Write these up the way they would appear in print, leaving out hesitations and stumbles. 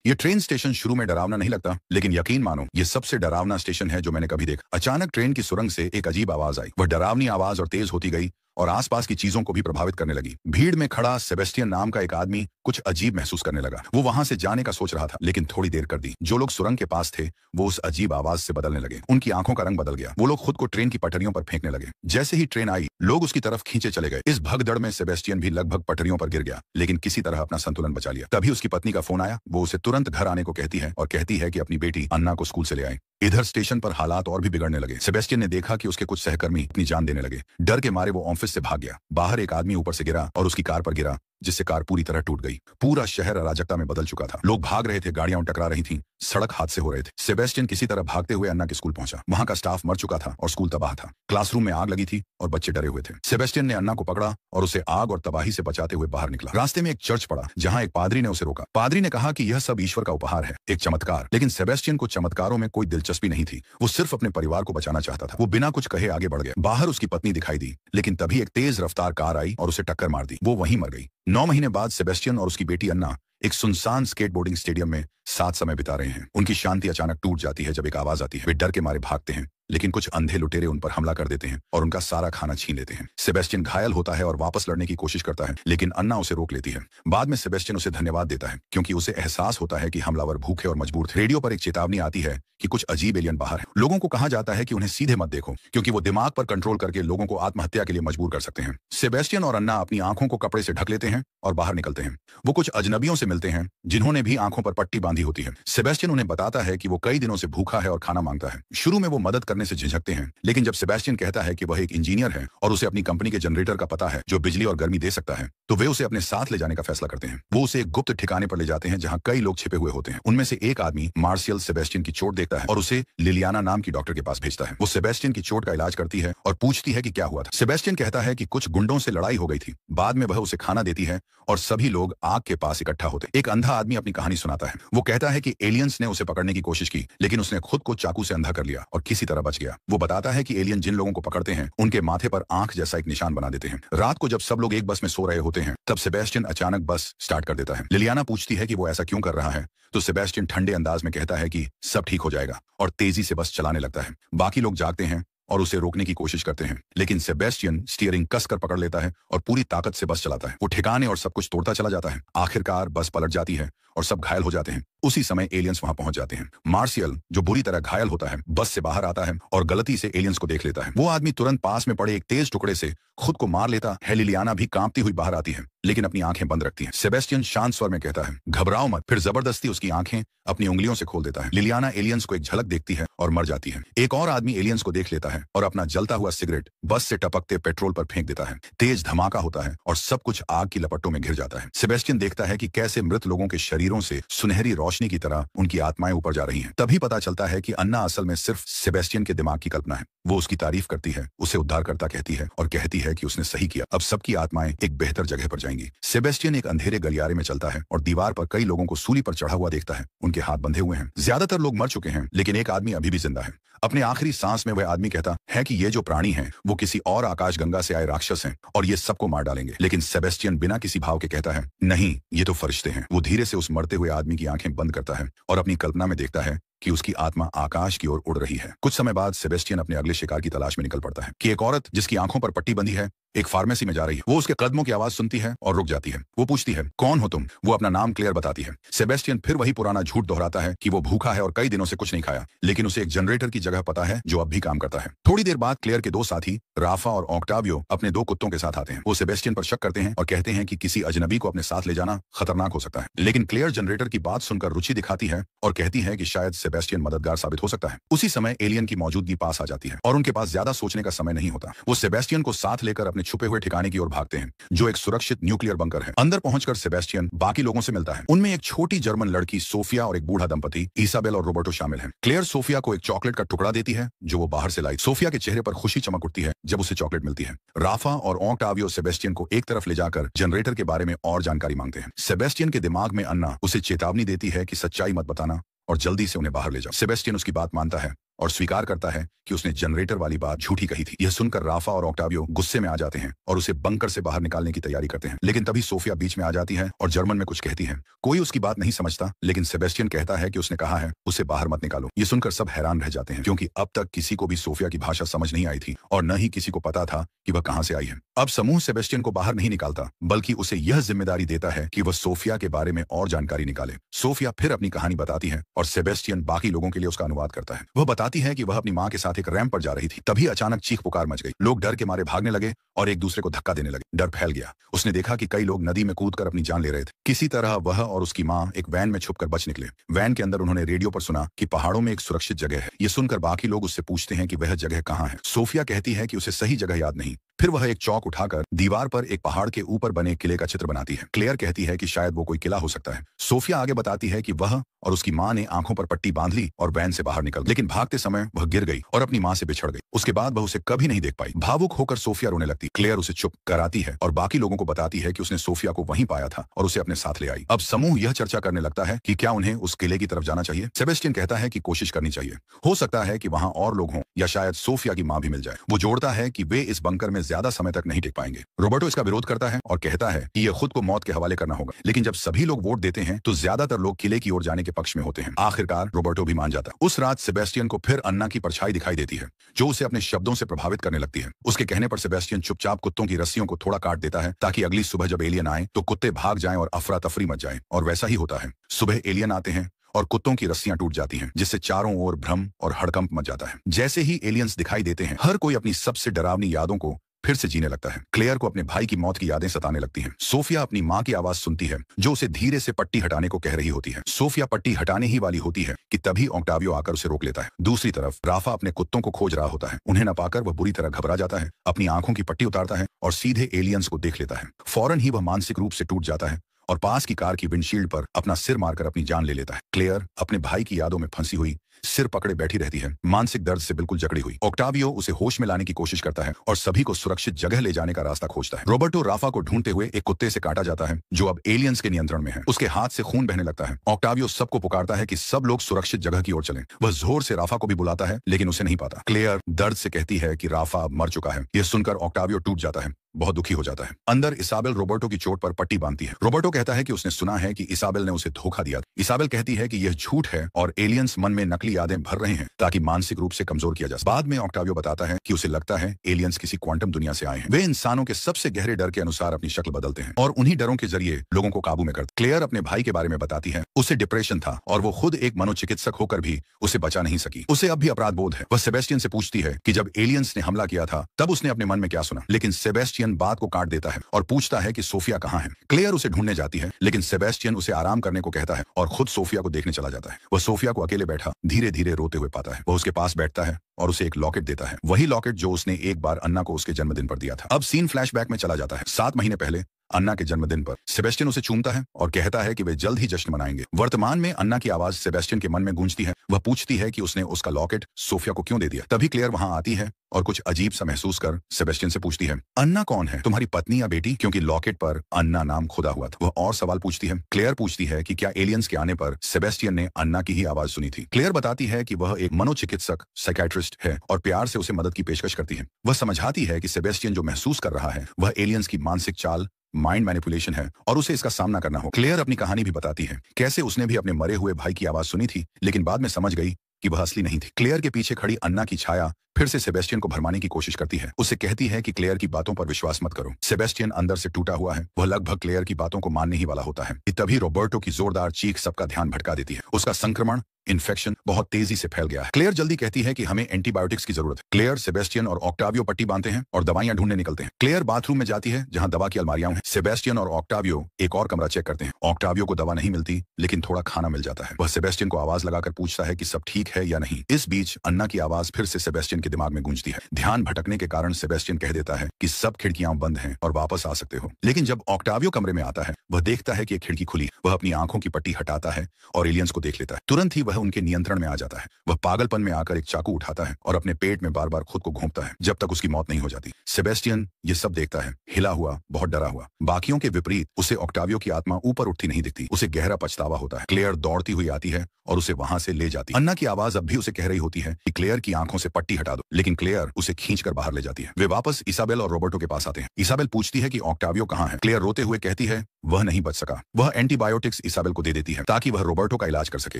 ये train station शुरू में डरावना नहीं लगता, लेकिन यकीन मानो ये सबसे डरावना स्टेशन है जो मैंने कभी देखा। अचानक ट्रेन की सुरंग से एक अजीब आवाज आई। वह डरावनी आवाज और तेज होती गई और आसपास की चीजों को भी प्रभावित करने लगी। भीड़ में खड़ा सेबेस्टियन नाम का एक आदमी कुछ अजीब महसूस करने लगा। वो वहां से जाने का सोच रहा था, लेकिन थोड़ी देर कर दी। जो लोग सुरंग के पास थे वो उस अजीब आवाज से बदलने लगे। उनकी आंखों का रंग बदल गया। वो लोग खुद को ट्रेन की पटरियों पर फेंकने लगे। जैसे ही ट्रेन आई, लोग उसकी तरफ खींचे चले गए। इस भगदड़ में सेबेस्टियन भी लगभग पटरियों पर गिर गया, लेकिन किसी तरह अपना संतुलन बचा लिया। तभी उसकी पत्नी का फोन आया। वो उसे तुरंत घर आने को कहती है और कहती है कि अपनी बेटी अन्ना को स्कूल से ले आए। इधर स्टेशन पर हालात और भी बिगड़ने लगे। सेबेस्टियन ने देखा कि उसके कुछ सहकर्मी अपनी जान देने लगे। डर के मारे वो ऑफिस से भाग गया। बाहर एक आदमी ऊपर से गिरा और उसकी कार पर गिरा, जिससे कार पूरी तरह टूट गई। पूरा शहर अराजकता में बदल चुका था। लोग भाग रहे थे, गाड़ियां टकरा रही थीं, सड़क हादसे हो रहे थे। सेबेस्टियन किसी तरह भागते हुए अन्ना के स्कूल पहुंचा। वहां का स्टाफ मर चुका था और स्कूल तबाह था। क्लासरूम में आग लगी थी और बच्चे डरे हुए थे। सेबेस्टियन ने अन्ना को पकड़ा और उसे आग और तबाही से बचाते हुए बाहर निकला। रास्ते में एक चर्च पड़ा, जहां एक पादरी ने उसे रोका। पादरी ने कहा कि यह सब ईश्वर का उपहार है, एक चमत्कार। लेकिन सेबेस्टियन को चमत्कारों में कोई दिलचस्पी नहीं थी। वो सिर्फ अपने परिवार को बचाना चाहता था। वो बिना कुछ कहे आगे बढ़ गया। बाहर उसकी पत्नी दिखाई दी, लेकिन तभी एक तेज रफ्तार कार आई और उसे टक्कर मार दी। वो वहीं मर गई। 9 महीने बाद सेबेस्टियन और उसकी बेटी अन्ना एक सुनसान स्केटबोर्डिंग स्टेडियम में साथ समय बिता रहे हैं। उनकी शांति अचानक टूट जाती है जब एक आवाज आती है। वे डर के मारे भागते हैं, लेकिन कुछ अंधे लुटेरे उन पर हमला कर देते हैं और उनका सारा खाना छीन लेते हैं। सेबेस्टियन घायल होता है और वापस लड़ने की कोशिश करता है, लेकिन अन्ना उसे रोक लेती है। बाद में सेबेस्टियन उसे धन्यवाद देता है, क्योंकि उसे एहसास होता है कि हमलावर भूखे और मजबूर थे। रेडियो पर एक चेतावनी आती है कि कुछ अजीब एलियन बाहर है। लोगों को कहा जाता है कि उन्हें सीधे मत देखो, क्योंकि वो दिमाग पर कंट्रोल करके लोगों को आत्महत्या के लिए मजबूर कर सकते हैं। सेबेस्टियन और अन्ना अपनी आंखों को कपड़े से ढक लेते हैं और बाहर निकलते हैं। वो कुछ अजनबियों से मिलते हैं जिन्होंने भी आंखों पर पट्टी बांधी होती है। सेबेस्टियन उन्हें बताता है कि वो कई दिनों से भूखा है और खाना मांगता है। शुरू में वो मदद करने से झिझकते हैं, लेकिन जब सेबेस्टियन कहता है कि वह एक इंजीनियर है और उसे अपनी कंपनी के जनरेटर का पता है जो बिजली और गर्मी दे सकता है, तो वे उसे अपने साथ ले जाने का फैसला करते हैं। वो उसे एक गुप्त ठिकाने पर ले जाते हैं जहां कई लोग छिपे हुए होते हैं। उनमें से एक आदमी मार्शियल सेबेस्टियन की चोट देखता है और उसे लिलियाना नाम की डॉक्टर के पास भेजता है। वो सेबेस्टियन की चोट का इलाज करती है और पूछती है कि क्या हुआ था। सेबेस्टियन कहता है कि कुछ गुंडों से लड़ाई हो गई थी। बाद में वह उसे खाना देती है और सभी लोग आग के पास इकट्ठा होते हैं। एक अंधा आदमी अपनी कहानी सुनाता है। वो कहता है कि एलियंस ने उसे पकड़ने की कोशिश की, लेकिन उसने खुद को चाकू से अंधा कर लिया और किसी तरह बच गया। वो बताता है कि एलियन जिन लोगों को पकड़ते हैं उनके माथे पर आंख जैसा एक निशान बना देते हैं। रात को जब सब लोग एक बस में सो रहे होते हैं, तब सेबेस्टियन अचानक बस स्टार्ट कर देता है। लिलियाना पूछती है कि वो ऐसा क्यों कर रहा है, तो सेबेस्टियन ठंडे अंदाज में कहता है कि सब ठीक हो जाएगा और तेजी से बस चलाने लगता है। बाकी लोग जागते हैं और उसे रोकने की कोशिश करते हैं, लेकिन सेबेस्टियन स्टीयरिंग कसकर पकड़ लेता है और पूरी ताकत से बस चलाता है। वो ठिकाने और सब कुछ तोड़ता चला जाता है। आखिरकार बस पलट जाती है और सब घायल हो जाते हैं। उसी समय एलियंस वहां पहुंच जाते हैं। मार्शियल, जो बुरी तरह घायल होता है, बस से बाहर आता है और गलती से एलियंस को देख लेता है। वो आदमी तुरंत पास में पड़े एक तेज टुकड़े से खुद को मार लेता है। लिलियाना भी कांपती हुई बाहर आती है, लेकिन अपनी आंखें बंद रखती है। सेबेस्टियन शांत स्वर में कहता है, घबराओ मत। फिर जबरदस्ती उसकी आंखें अपनी उंगलियों से खोल देता है। लिलियाना एलियंस को एक झलक देखती है और मर जाती है। एक और आदमी एलियंस को देख लेता है और अपना जलता हुआ सिगरेट बस से टपकते पेट्रोल पर फेंक देता है। तेज धमाका होता है और सब कुछ आग की लपटों में घिर जाता है। सेबेस्टियन देखता है कि कैसे मृत लोगों के शरीरों से सुनहरी रोशनी की तरह उनकी आत्माएं ऊपर जा रही हैं। तभी पता चलता है कि अन्ना असल में सिर्फ सेबेस्टियन के दिमाग की कल्पना है। वो उसकी तारीफ करती है, उसे उद्धारकर्ता कहती है और कहती है कि उसने सही किया। अब सबकी आत्माएं एक बेहतर जगह पर जाएंगी। सेबेस्टियन एक अंधेरे गलियारे में चलता है और दीवार पर कई लोगों को सूली पर चढ़ा हुआ देखता है। उनके हाथ बंधे हुए हैं। ज्यादातर लोग मर चुके हैं, लेकिन एक आदमी अभी भी जिंदा है। अपने आखिरी सांस में वह आदमी कहता है कि ये जो प्राणी हैं वो किसी और आकाशगंगा से आए राक्षस हैं और ये सबको मार डालेंगे। लेकिन सेबेस्टियन बिना किसी भाव के कहता है, नहीं, ये तो फरिश्ते हैं। वो धीरे से उस मरते हुए आदमी की आंखें बंद करता है और अपनी कल्पना में देखता है कि उसकी आत्मा आकाश की ओर उड़ रही है। कुछ समय बाद सेबेस्टियन अपने अगले शिकार की तलाश में निकल पड़ता है कि एक औरत जिसकी आंखों पर पट्टी बंधी है एक फार्मेसी में जा रही है। वो उसके कदमों की आवाज सुनती है और रुक जाती है। वो पूछती है, कौन हो तुम? वो अपना नाम क्लेयर बताती है। सेबेस्टियन फिर वही पुराना झूठ दोहराता है कि वो भूखा है और कई दिनों से कुछ नहीं खाया, लेकिन उसे एक जनरेटर की जगह पता है जो अब भी काम करता है। थोड़ी देर बाद क्लेयर के दो साथी राफा और ऑक्टावियो अपने 2 कुत्तों के साथ आते हैं। वो सेबेस्टियन पर शक करते हैं और कहते हैं कि किसी अजनबी को अपने साथ ले जाना खतरनाक हो सकता है, लेकिन क्लेयर जनरेटर की बात सुनकर रुचि दिखाती है और कहती है कि शायद सेबेस्टियन मददगार साबित हो सकता है। उसी समय एलियन की मौजूदगी पास आ जाती है और उनके पास ज्यादा सोचने का समय नहीं होता। वो सेबेस्टियन को साथ लेकर अपने छुपे हुए ठिकाने की ओर भागते हैं, जो एक सुरक्षित न्यूक्लियर बंकर है। अंदर पहुंचकर सेबेस्टियन बाकी लोगों से मिलता है। उनमें एक छोटी जर्मन लड़की सोफिया और एक बूढ़ा दंपति इसाबेल और रोबर्टो शामिल हैं। क्लेयर सोफिया को एक चॉकलेट का टुकड़ा देती है जो वो बाहर से लाई। सोफिया के चेहरे पर खुशी चमक उठती है जब उसे चॉकलेट मिलती है। राफा और ऑक्टावियो सेबेस्टियन को एक तरफ ले जाकर जनरेटर के बारे में और जानकारी मांगते हैं। सेबेस्टियन के दिमाग में अन्ना उसे चेतावनी देती है कि सच्चाई मत बताना और जल्दी से उन्हें बाहर ले जाओ। सेबेस्टियन उसकी बात मानता है और स्वीकार करता है कि उसने जनरेटर वाली बात झूठी कही थी। यह सुनकर राफा और ऑक्टावियो गुस्से में आ जाते हैं और उसे बंकर से बाहर निकालने की तैयारी करते हैं। लेकिन तभी सोफिया बीच में आ जाती है और जर्मन में कुछ कहती है। कोई उसकी बात नहीं समझता, लेकिन सेबेस्टियन कहता है कि उसने कहा है उसे बाहर मत निकालो। ये सुनकर सब हैरान रह जाते हैं, क्योंकि अब तक किसी को भी सोफिया की भाषा समझ नहीं आई थी और न ही किसी को पता था कि वह कहां से आई है। अब समूह सेबेस्टियन को बाहर नहीं निकालता, बल्कि उसे यह जिम्मेदारी देता है कि वह सोफिया के बारे में और जानकारी निकाले। सोफिया फिर अपनी कहानी बताती है और सेबेस्टियन बाकी लोगों के लिए उसका अनुवाद करता है। वह बताती है कि वह अपनी मां के साथ एक रैंप पर जा रही थी, तभी अचानक चीख पुकार मच गई। लोग डर के मारे भागने लगे और एक दूसरे को धक्का देने लगे। डर फैल गया। उसने देखा कि कई लोग नदी में कूदकर अपनी जान ले रहे थे। किसी तरह वह और उसकी मां एक वैन में छुपकर बच निकले। वैन के अंदर उन्होंने रेडियो पर सुना कि पहाड़ों में एक सुरक्षित जगह है। ये सुनकर बाकी लोग उससे पूछते हैं कि वह जगह कहां है। सोफिया कहती है कि उसे सही जगह याद नहीं। फिर वह एक चौक उठाकर दीवार पर एक पहाड़ के ऊपर बने किले का चित्र बनाती है। क्लेयर कहती है कि शायद वो कोई किला हो सकता है। सोफिया आगे बताती है कि वह और उसकी मां ने आंखों पर पट्टी बांध ली और वैन से बाहर निकल, लेकिन भागते समय वह गिर गई और अपनी मां से बिछड़ गई। उसके बाद वह उसे कभी नहीं देख पाई। भावुक होकर सोफिया रोने लगती। क्लेयर उसे चुप कराती है और बाकी लोगों को बताती है कि उसने सोफिया को वहीं पाया था और उसे अपने साथ ले आई। अब समूह यह चर्चा करने लगता है कि क्या उन्हें उस किले की तरफ जाना चाहिए। सेबेस्टियन कहता है कि कोशिश करनी चाहिए, हो सकता है कि वहां और लोग हों या शायद सोफिया की मां भी मिल जाए। वो जोड़ता है कि वे इस बंकर में ज्यादा समय तक नहीं टिक पाएंगे। रोबर्टो इसका विरोध करता है और कहता है कि यह खुद को मौत के हवाले करना होगा, लेकिन जब सभी लोग वोट देते हैं तो ज्यादातर लोग किले की ओर जाने के पक्ष में होते हैं। आखिरकार रोबर्टो भी मान जाता है। उस रात सेबेस्टियन को फिर अन्ना की परछाई दिखाई देती है, जो उसे अपने शब्दों से प्रभावित करने लगती है। उसके कहने पर सेबेस्टियन चुपचाप कुत्तों की रस्सियों को थोड़ा काट देता है, ताकि अगली सुबह जब एलियन आए तो कुत्ते भाग जाएं और अफरा तफरी मच जाए। और वैसा ही होता है। सुबह एलियन आते हैं और कुत्तों की रस्सियां टूट जाती हैं, जिससे चारों ओर भ्रम और हड़कंप मच जाता है। जैसे ही एलियंस दिखाई देते हैं, हर कोई अपनी सबसे डरावनी यादों को फिर से जीने लगता है। क्लेयर को अपने भाई की मौत की यादें सताने लगती हैं। सोफिया अपनी मां की आवाज सुनती है, जो उसे धीरे से पट्टी हटाने को कह रही होती है। सोफिया पट्टी हटाने ही वाली होती है कि तभी ऑक्टावियो आकर उसे रोक लेता है। दूसरी तरफ राफा अपने कुत्तों को खोज रहा होता है। उन्हें न पाकर वह बुरी तरह घबरा जाता है, अपनी आंखों की पट्टी उतारता है और सीधे एलियंस को देख लेता है। फौरन ही वह मानसिक रूप से टूट जाता है और पास की कार की विंडशील्ड पर अपना सिर मारकर अपनी जान ले लेता है। क्लेयर अपने भाई की यादों में फंसी हुई सिर पकड़े बैठी रहती है, मानसिक दर्द से बिल्कुल जकड़ी हुई। ऑक्टावियो उसे होश में लाने की कोशिश करता है और सभी को सुरक्षित जगह ले जाने का रास्ता खोजता है। रोबर्टो राफा को ढूंढते हुए एक कुत्ते से काटा जाता है, जो अब एलियंस के नियंत्रण में है। उसके हाथ से खून बहने लगता है। ऑक्टावियो सबको पुकारता है कि सब लोग सुरक्षित जगह की ओर चलें। वह जोर से राफा को भी बुलाता है, लेकिन उसे नहीं पाता। क्लेयर दर्द से कहती है कि राफा अब मर चुका है। यह सुनकर ऑक्टावियो टूट जाता है, बहुत दुखी हो जाता है। अंदर इसाबेल रोबर्टो की चोट पर पट्टी बांधती है। रोबर्टो कहता है कि उसने सुना है कि इसाबेल ने उसे धोखा दिया। इसाबेल कहती है कि यह झूठ है और एलियंस मन में नकली यादें भर रहे हैं ताकि मानसिक रूप से कमजोर किया जा सके। बाद में ऑक्टावियो बताता है कि उसे लगता है एलियंस किसी क्वांटम दुनिया से आए हैं। वे इंसानों के सबसे गहरे डर के अनुसार अपनी शक्ल बदलते हैं और उन्हीं डरों के जरिए लोगों को काबू में करते। क्लेयर अपने भाई के बारे में बताती है। उसे डिप्रेशन था और वो खुद एक मनोचिकित्सक होकर भी उसे बचा नहीं सकी। उसे अब भी अपराध बोध है। वह सेबेस्टियन से पूछती है कि जब एलियंस ने हमला किया था तब उसने अपने मन में क्या सुना, लेकिन सेबेस्टियन बात को काट देता है और पूछता है कि सोफिया कहां है। क्लेयर उसे ढूंढने जाती है, लेकिन सेबेस्टियन उसे आराम करने को कहता है और खुद सोफिया को देखने चला जाता है। वह सोफिया को अकेले बैठा धीरे धीरे रोते हुए पाता है। वह उसके पास बैठता है और उसे एक लॉकेट देता है, वही लॉकेट जो उसने एक बार अन्ना को उसके जन्मदिन पर दिया था। अब सीन फ्लैशबैक में चला जाता है। 7 महीने पहले अन्ना के जन्मदिन पर सेबेस्टियन उसे चूमता है और कहता है कि वे जल्द ही जश्न मनाएंगे। वर्तमान में अन्ना की आवाज सेबेस्टियन के मन में गूंजती है। वह पूछती है कि उसने उसका लॉकेट सोफिया को क्यों दे दिया। तभी क्लेयर वहां आती है और कुछ अजीब सा महसूस कर सेबेस्टियन से पूछती है, अन्ना कौन है, तुम्हारी पत्नी या बेटी? क्योंकि लॉकेट पर अन्ना नाम खुदा हुआ था। वह और सवाल पूछती है। क्लेयर पूछती है कि क्या एलियंस के आने पर सेबेस्टियन ने अन्ना की ही आवाज सुनी थी। क्लेयर बताती है कि वह एक मनोचिकित्सक साइकियाट्रिस्ट है और प्यार से उसे मदद की पेशकश करती है। वह समझाती है कि सेबेस्टियन जो महसूस कर रहा है वह एलियंस की मानसिक चाल, माइंड मैनिपुलेशन है और उसे इसका सामना करना हो। क्लेयर अपनी कहानी भी बताती है, कैसे उसने भी अपने मरे हुए भाई की आवाज सुनी थी, लेकिन बाद में समझ गई कि वह असली नहीं थी। क्लेयर के पीछे खड़ी अन्ना की छाया फिर से सेबेस्टियन को भरमाने की कोशिश करती है। उसे कहती है कि क्लेयर की बातों पर विश्वास मत करो। सेबेस्टियन अंदर से टूटा हुआ है। वह लगभग क्लेयर की बातों को मानने ही वाला होता है कि तभी रोबर्टो की जोरदार चीख सबका ध्यान भटका देती है। उसका संक्रमण, इन्फेक्शन बहुत तेजी से फैल गया है। क्लेयर जल्दी कहती है कि हमें एंटीबायोटिक्स की जरूरत है। क्लेयर, सेबेस्टियन और ऑक्टावियो पट्टी बांधते हैं और दवाइयां ढूंढने निकलते हैं। क्लेयर बाथरूम में जाती है जहां दवा की अलमारियां हैं। सेबेस्टियन और ऑक्टावियो एक और कमरा चेक करते हैं। ऑक्टावियो को दवा नहीं मिलती, लेकिन थोड़ा खाना मिल जाता है। वह सेबेस्टियन को आवाज लगाकर पूछता है कि सब ठीक है या नहीं। इस बीच अन्ना की आवाज फिर से सेबेस्टियन के दिमाग में गूंजती है। ध्यान भटकने के कारण सेबेस्टियन कह देता है कि सब खिड़कियां बंद हैं और वापस आ सकते हो। लेकिन जब ऑक्टावियो कमरे में आता है, वह देखता है कि एक खिड़की खुली। वह अपनी आंखों की पट्टी हटाता है और एलियंस को देख लेता है। तुरंत ही वह उनके नियंत्रण में आ जाता है। वह पागलपन में आकर एक चाकू उठाता है और अपने पेट में बार बार खुद को घोंपता है जब तक उसकी मौत नहीं हो जाती। सेबेस्टियन ये सब देखता है, हिला हुआ, बहुत डरा हुआ। बाकियों के विपरीत उसे ऑक्टावियो की आत्मा ऊपर उठती नहीं दिखती। उसे गहरा पछतावा होता है। क्लेयर दौड़ती हुई आती है और उसे वहां से ले जाती है। अन्ना की आवाज अब भी उसे कह रही होती है कि क्लेयर की आंखों से पट्टी हटा दो, लेकिन क्लेयर उसे खींचकर बाहर ले जाती है। वे वापस इसाबेल और रॉबर्टो के पास आते हैं। इसाबेल पूछती है कि ऑक्टावियो कहाँ है। क्लेयर रोते हुए कहती है वह नहीं बच सका। वह एंटीबायोटिक्स इसाबेल को दे देती है ताकि वह रॉबर्टो का इलाज कर सके।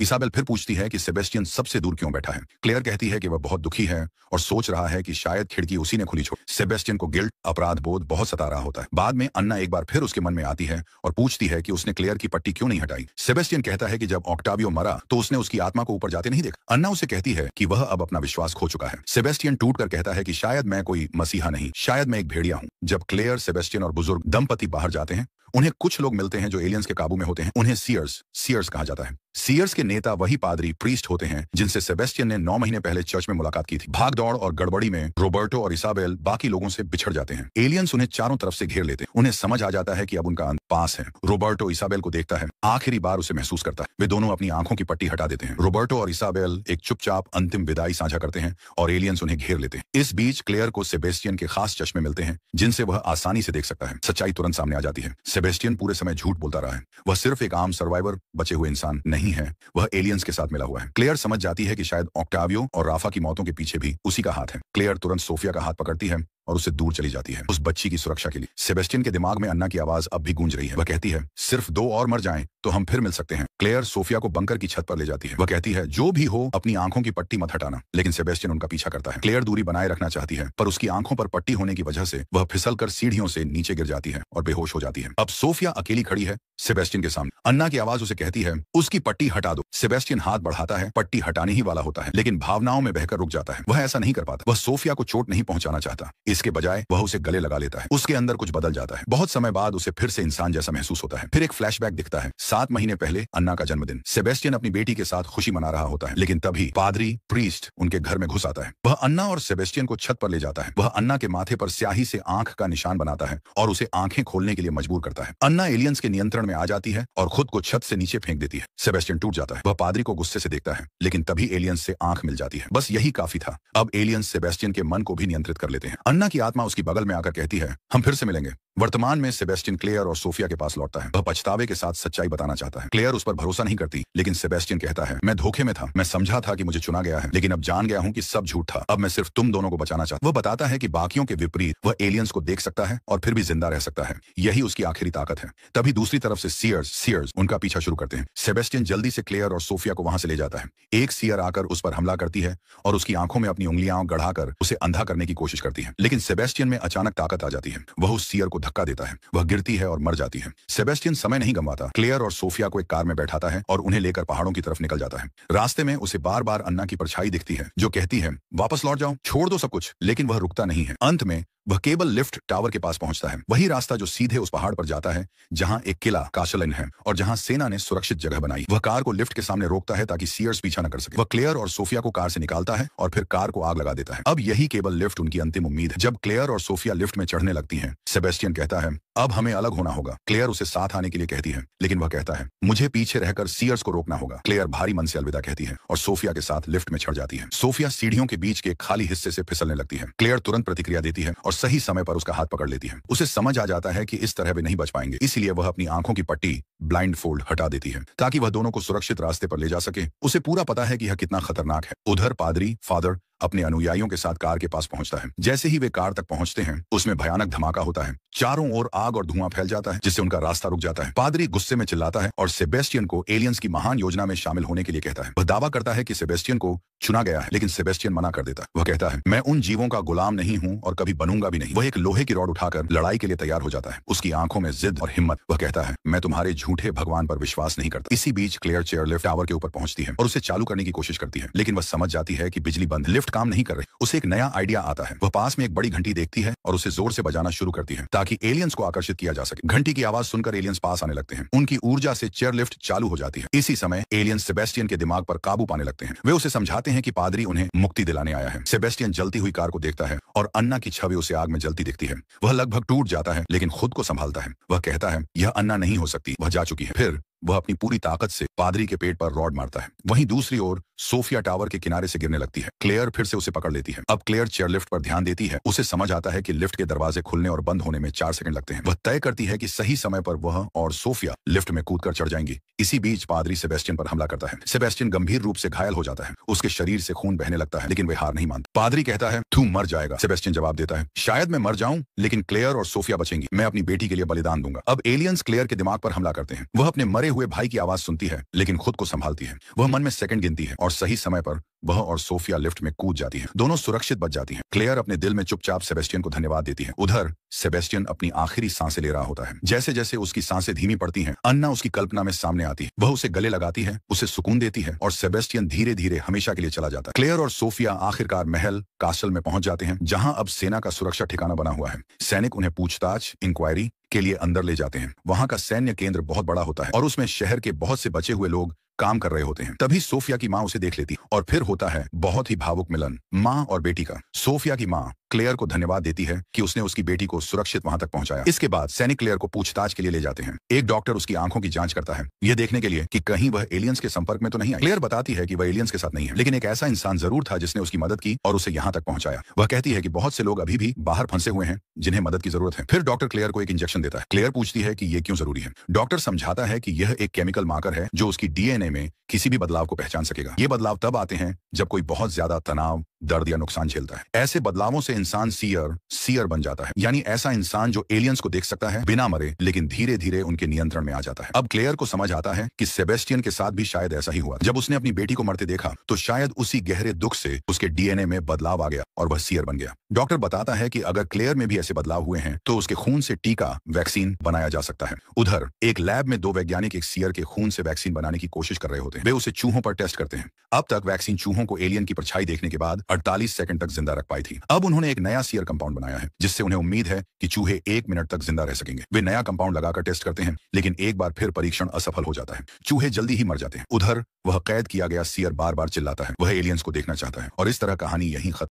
इसाबेल फिर पूछती है कि सेबेस्टियन सबसे दूर क्यों बैठा है। क्लेयर कहती है कि वह बहुत दुखी है और सोच रहा है कि शायद खिड़की उसी ने खुली छोड़। सेबेस्टियन को गिल्ट, अपराध बोध बहुत सता रहा होता है। बाद में अन्ना एक बार फिर उसके मन में आती है और पूछती है कि उसने क्लेयर की पट्टी क्यों नहीं हटाई। सेबेस्टियन कहता है कि जब ऑक्टावियो मरा तो उसने उसकी आत्मा को ऊपर जाते नहीं देखा। अन्ना उसे कहती है कि वह अब अपना विश्वास खो चुका है। सेबेस्टियन टूटकर कहता है कि शायद मैं कोई मसीहा नहीं, शायद मैं एक भेड़िया हूँ। जब क्लेयर, सेबेस्टियन और बुजुर्ग दंपति बाहर जाते हैं, उन्हें कुछ लोग मिलते हैं जो एलियंस के काबू में होते हैं। उन्हें सीयर्स कहा जाता है। सीयर्स के नेता वही पादरी, प्रीस्ट होते हैं जिनसे सेबेस्टियन ने 9 महीने पहले चर्च में मुलाकात की थी। भागदौड़ और गड़बड़ी में रॉबर्टो और इसाबेल बाकी लोगों से बिछड़ जाते हैं। एलियंस उन्हें चारों तरफ से घेर लेते हैं। उन्हें समझ आ जाता है कि अब उनका अंत पास है। रॉबर्टो इसाबेल को देखता है, आखिरी बार उसे महसूस करता है। वे दोनों अपनी आंखों की पट्टी हटा देते हैं। रॉबर्टो और इसाबेल एक चुपचाप अंतिम विदाई साझा करते हैं और एलियंस उन्हें घेर लेते हैं। इस बीच क्लेयर को सेबेस्टियन के खास चश्मे मिलते हैं जिनसे वह आसानी से देख सकता है। सच्चाई तुरंत सामने आ जाती है। सेबेस्टियन पूरे समय झूठ बोलता रहा है। वह सिर्फ एक आम सर्वाइवर, बचे हुए इंसान नहीं है। वह एलियंस के साथ मिला हुआ है। क्लेयर समझ जाती है कि शायद ऑक्टावियो और राफा की मौतों के पीछे भी उसी का हाथ है। क्लेयर तुरंत सोफिया का हाथ पकड़ती है और उससे दूर चली जाती है, उस बच्ची की सुरक्षा के लिए। सेबेस्टियन के दिमाग में अन्ना की आवाज अब भी गूंज रही है। वह कहती है सिर्फ 2 और मर जाएं तो हम फिर मिल सकते हैं। क्लेयर सोफिया को बंकर की छत पर ले जाती है। वह कहती है जो भी हो अपनी आंखों की पट्टी मत हटाना, लेकिन सेबेस्टियन उनका पीछा करता है। क्लेयर दूरी बनाए रखना चाहती है पर उसकी आंखों पर पट्टी होने की वजह से वह फिसलकर सीढ़ियों से नीचे गिर जाती है और बेहोश हो जाती है। अब सोफिया अकेली खड़ी है सेबेस्टियन के सामने। अन्ना की आवाज उसे कहती है उसकी पट्टी हटा दो। सेबेस्टियन हाथ बढ़ाता है, पट्टी हटाने ही वाला होता है, लेकिन भावनाओं में बहकर रुक जाता है। वह ऐसा नहीं कर पाता। वह सोफिया को चोट नहीं पहुंचाना चाहता, इसके बजाय वह उसे गले लगा लेता है। उसके अंदर कुछ बदल जाता है। बहुत समय बाद उसे फिर से इंसान जैसा महसूस होता है। फिर एक फ्लैशबैक दिखता है। 7 महीने पहले अन्ना का जन्मदिन। सेबेस्टियन अपनी बेटी के साथ खुशी मना रहा होता है, लेकिन तभी पादरी, प्रीस्ट उनके घर में घुस आता है। वह अन्ना और सेबेस्टियन को छत पर ले जाता है। वह अन्ना के माथे पर स्याही से आंख का निशान बनाता है और उसे आंखें खोलने के लिए मजबूर करता है। अन्ना एलियंस के नियंत्रण में आ जाती है और खुद को छत से नीचे फेंक देती है। सेबेस्टियन टूट जाता है। वह पादरी को गुस्से से देखता है, लेकिन तभी एलियंस से आंख मिल जाती है। बस यही काफी था। अब एलियंस सेबेस्टियन के मन को भी नियंत्रित कर लेते हैं। अन्ना की आत्मा उसकी बगल में आकर कहती है हम फिर से मिलेंगे। वर्तमान में सेबेस्टियन क्लेयर और सोफिया के पास लौटता है। वह पछतावे के साथ सच्चाई बताना चाहता है। क्लेयर उस पर भरोसा नहीं करती, लेकिन सेबेस्टियन कहता है मैं धोखे में था। मैं समझा था कि मुझे चुना गया है, लेकिन अब जान गया हूं कि सब झूठ था। अब मैं सिर्फ तुम दोनों को बचाना चाहता हूं। वह बताता है कि बाकियों के विपरीत वह एलियंस को देख सकता है और फिर भी जिंदा रह सकता है। यही उसकी आखिरी ताकत है। तभी दूसरी तरफ से सीयर्स उनका पीछा शुरू करते हैं। सेबेस्टियन जल्दी से क्लेयर और सोफिया को वहां से ले जाता है। एक सीयर आकर उस पर हमला करती है और उसकी आंखों में अपनी उंगलियां गढ़ाकर उसे अंधा करने की कोशिश करती है, लेकिन सेबेस्टियन में अचानक ताकत आ जाती है। वह उस सीयर को धक्का देता है। वह गिरती है और मर जाती है। सेबेस्टियन समय नहीं गंवाता। क्लेयर और सोफिया को एक कार में बैठाता है और उन्हें लेकर पहाड़ों की तरफ निकल जाता है। रास्ते में उसे बार बार अन्ना की परछाई दिखती है जो कहती है वापस लौट जाओ, छोड़ दो सब कुछ, लेकिन वह रुकता नहीं है। अंत में वह केबल लिफ्ट टावर के पास पहुंचता है, वही रास्ता जो सीधे उस पहाड़ पर जाता है जहां एक किला काशलन है और जहां सेना ने सुरक्षित जगह बनाई। वह कार को लिफ्ट के सामने रोकता है ताकि सीयर्स पीछा न कर सके। वह क्लेयर और सोफिया को कार से निकालता है और फिर कार को आग लगा देता है। अब यही केबल लिफ्ट उनकी अंतिम उम्मीद है। जब क्लेयर और सोफिया लिफ्ट में चढ़ने लगती हैं, सेबेस्टियन कहता है अब हमें अलग होना होगा। क्लेयर उसे साथ आने के लिए कहती है, लेकिन वह कहता है मुझे पीछे रहकर सीयर्स को रोकना होगा। क्लेयर भारी मन से अलविदा कहती है और सोफिया के साथ लिफ्ट में चढ़ जाती है। सोफिया सीढ़ियों के बीच के खाली हिस्से से फिसलने लगती है। क्लेयर तुरंत प्रतिक्रिया देती है और सही समय पर उसका हाथ पकड़ लेती है। उसे समझ आ जाता है कि इस तरह वे नहीं बच पाएंगे, इसलिए वह अपनी आंखों की पट्टी ब्लाइंड फोल्ड हटा देती है ताकि वह दोनों को सुरक्षित रास्ते पर ले जा सके। उसे पूरा पता है कि यह कितना खतरनाक है। उधर पादरी फादर अपने अनुयायियों के साथ कार के पास पहुंचता है। जैसे ही वे कार तक पहुंचते हैं, उसमें भयानक धमाका होता है। चारों ओर आग और धुआं फैल जाता है जिससे उनका रास्ता रुक जाता है। पादरी गुस्से में चिल्लाता है और सेबेस्टियन को एलियंस की महान योजना में शामिल होने के लिए कहता है। वह दावा करता है कि सेबेस्टियन को चुना गया है, लेकिन सेबेस्टियन मना कर देता है। वह कहता है मैं उन जीवों का गुलाम नहीं हूं और कभी बनूंगा भी नहीं। वह एक लोहे की रॉड उठाकर लड़ाई के लिए तैयार हो जाता है। उसकी आंखों में जिद और हिम्मत। वह कहता है मैं तुम्हारे झूठे भगवान पर विश्वास नहीं करता। इसी बीच क्लेयर चेयर लिफ्ट टावर के ऊपर पहुंचती है और उसे चालू करने की कोशिश करती है, लेकिन वह समझ जाती है कि बिजली बंद, लिफ्ट काम नहीं कर रही। उसे एक नया आइडिया आता है। वह पास में एक बड़ी घंटी देखती है और उसे जोर से बजाना शुरू करती है ताकि एलियंस को आकर्षित किया जा सके। घंटी की आवाज सुनकर एलियंस पास आने लगते हैं। उनकी ऊर्जा से चेयर लिफ्ट चालू हो जाती है। इसी समय एलियंस सेबेस्टियन के दिमाग पर काबू पाने लगते हैं। वे उसे समझाते हैं कि पादरी उन्हें मुक्ति दिलाने आया है। सेबेस्टियन जलती हुई कार को देखता है और अन्ना की छवि उसे आग में जलती दिखती है। वह लगभग टूट जाता है, लेकिन खुद को संभालता है। वह कहता है यह अन्ना नहीं हो सकती, वह जा चुकी है। फिर वह अपनी पूरी ताकत से पादरी के पेट पर रॉड मारता है। वहीं दूसरी ओर सोफिया टावर के किनारे से गिरने लगती है। क्लेयर फिर से उसे पकड़ लेती है। अब क्लेयर चेयरलिफ्ट पर ध्यान देती है। उसे समझ आता है कि लिफ्ट के दरवाजे खुलने और बंद होने में 4 सेकंड लगते हैं। वह तय करती है कि सही समय पर वह और सोफिया लिफ्ट में कूदकर चढ़ जाएंगी। इसी बीच पादरी सेबेस्टियन पर हमला करता है। सेबेस्टियन गंभीर रूप से घायल हो जाता है। उसके शरीर से खून बहने लगता है, लेकिन वह हार नहीं मानता। पादरी कहता है, तू मर जाएगा। सेबेस्टियन जवाब देता है, शायद मैं मर जाऊं, लेकिन क्लेयर और सोफिया बचेंगी। मैं अपनी बेटी के लिए बलिदान दूंगा। अब एलियंस क्लेयर के दिमाग पर हमला करते हैं। वह अपने मरे हुए भाई की आवाज सुनती है, लेकिन खुद को संभालती है। वह मन में सेकंड गिनती है और सही समय पर वह और सोफिया लिफ्ट में कूद जाती है। दोनों सुरक्षित बच जाती हैं। क्लेयर अपने दिल में चुपचाप सेबेस्टियन को धन्यवाद देती है। उधर सेबेस्टियन अपनी आखिरी सांसें ले रहा होता है। जैसे जैसे उसकी सांसें धीमी पड़ती हैं, अन्ना उसकी कल्पना में सामने आती है। वह उसे गले लगाती है, उसे सुकून देती है और सेबेस्टियन धीरे धीरे हमेशा के लिए चला जाता है। क्लेयर और सोफिया आखिरकार महल कासल में पहुंच जाते हैं, जहां अब सेना का सुरक्षा ठिकाना बना हुआ है। सैनिक उन्हें पूछताछ, इंक्वायरी के लिए अंदर ले जाते हैं। वहां का सैन्य केंद्र बहुत बड़ा होता है और उसमें शहर के बहुत से बचे हुए लोग काम कर रहे होते हैं। तभी सोफिया की माँ उसे देख लेती और फिर होता है बहुत ही भावुक मिलन माँ और बेटी का। सोफिया की माँ क्लेयर को धन्यवाद देती है कि उसने उसकी बेटी को सुरक्षित वहां तक पहुंचाया। इसके बाद सैनिक क्लेयर को पूछताछ के लिए ले जाते हैं। एक डॉक्टर उसकी आंखों की जांच करता है, यह देखने के लिए कि कहीं वह एलियंस के संपर्क में तो नहीं आई। क्लेयर बताती है कि वह एलियंस के साथ नहीं है, लेकिन एक ऐसा इंसान जरूर था जिसने उसकी मदद की और उसे यहाँ तक पहुंचाया। वह कहती है कि बहुत से लोग अभी भी बाहर फंसे हुए हैं जिन्हें मदद की जरूरत है। फिर डॉक्टर क्लेयर को एक इंजेक्शन देता है। क्लेयर पूछती है कि यह क्यों जरूरी है। डॉक्टर समझाता है कि यह एक केमिकल मार्कर है जो उसकी डीएनए में किसी भी बदलाव को पहचान सकेगा। ये बदलाव तब आते हैं जब कोई बहुत ज्यादा तनाव, दर्द या नुकसान झेलता है। ऐसे बदलावों से इंसान सीयर बन जाता है, यानी ऐसा इंसान जो एलियंस को देख सकता है बिना मरे, लेकिन धीरे धीरे उनके नियंत्रण में आ जाता है। अब क्लेयर को समझ आता है कि सेबेस्टियन के साथ भी शायद ऐसा ही हुआ। जब उसने अपनी बेटी को मरते देखा तो शायद उसी गहरे दुख से उसके डीएनए में बदलाव आ गया और वह सीयर बन गया। डॉक्टर बताता है कि अगर क्लेयर में भी ऐसे बदलाव हुए हैं तो उसके खून से टीका, वैक्सीन बनाया जा सकता है। उधर एक लैब में 2 वैज्ञानिक एक सीयर के खून से वैक्सीन बनाने की कोशिश कर रहे होते हैं। वे उसे चूहों पर टेस्ट करते हैं। अब तक वैक्सीन चूहों को एलियन की परछाई देखने के बाद 48 सेकंड तक जिंदा रख पाई थी। अब उन्होंने एक नया सीयर कंपाउंड बनाया है जिससे उन्हें उम्मीद है कि चूहे 1 मिनट तक जिंदा रह सकेंगे। वे नया कंपाउंड लगाकर टेस्ट करते हैं, लेकिन एक बार फिर परीक्षण असफल हो जाता है। चूहे जल्दी ही मर जाते हैं। उधर वह कैद किया गया सीयर बार बार चिल्लाता है। वह एलियंस को देखना चाहता है और इस तरह कहानी यहीं खत्म।